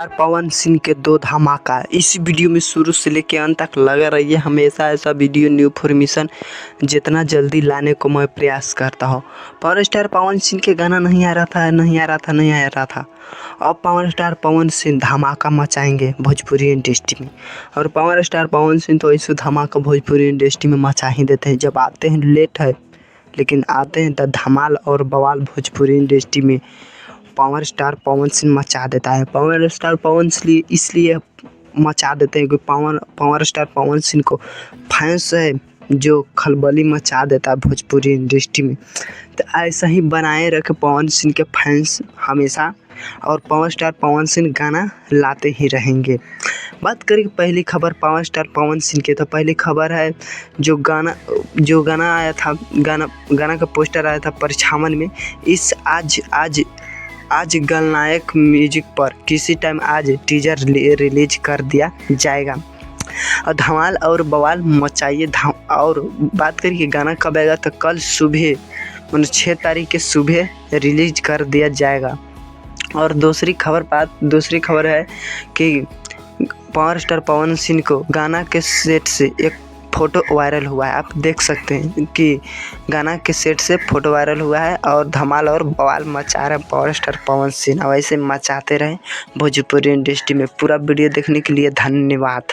पवन सिंह के दो धमाका। इस वीडियो में शुरू से लेकर अंत तक लगा रहिए। हमेशा ऐसा वीडियो न्यू इन्फॉर्मेशन जितना जल्दी लाने को मैं प्रयास करता हूँ। पावर स्टार पवन सिंह के गाना नहीं आ रहा था। अब पावर स्टार पवन सिंह धमाका मचाएंगे भोजपुरी इंडस्ट्री में। और पावर स्टार पवन सिंह तो ऐसे धमाका भोजपुरी इंडस्ट्री में मचा ही देते हैं। जब आते हैं लेट है, लेकिन आते हैं तो धमाल और बवाल भोजपुरी इंडस्ट्री में पावर स्टार पवन सिंह मचा देता है। पावर स्टार पवन सिंह इसलिए मचा देते हैं कि पावर स्टार पवन सिंह को फैंस है जो खलबली मचा देता है भोजपुरी इंडस्ट्री में। तो ऐसा ही बनाए रखे पवन सिंह के फैंस हमेशा, और पावर स्टार पवन सिंह गाना लाते ही रहेंगे। बात करें पहली खबर पावर स्टार पवन सिंह की, तो पहली खबर है जो गाना आया था, गाना का पोस्टर आया था परछावन में। इस आज गलनायक म्यूजिक पर किसी टाइम आज टीजर रिलीज कर दिया जाएगा। और धमाल और बवाल मचाइए। और बात करिए गाना कब आएगा, तो कल सुबह मतलब 6 तारीख के सुबह रिलीज कर दिया जाएगा। और दूसरी खबर है कि पावर स्टार पवन सिंह को गाना के सेट से एक फ़ोटो वायरल हुआ है। आप देख सकते हैं कि गाना के सेट से फ़ोटो वायरल हुआ है और धमाल और बवाल मचा रहे पावर स्टार पवन सिंह। वैसे मचाते रहें भोजपुरी इंडस्ट्री में। पूरा वीडियो देखने के लिए धन्यवाद।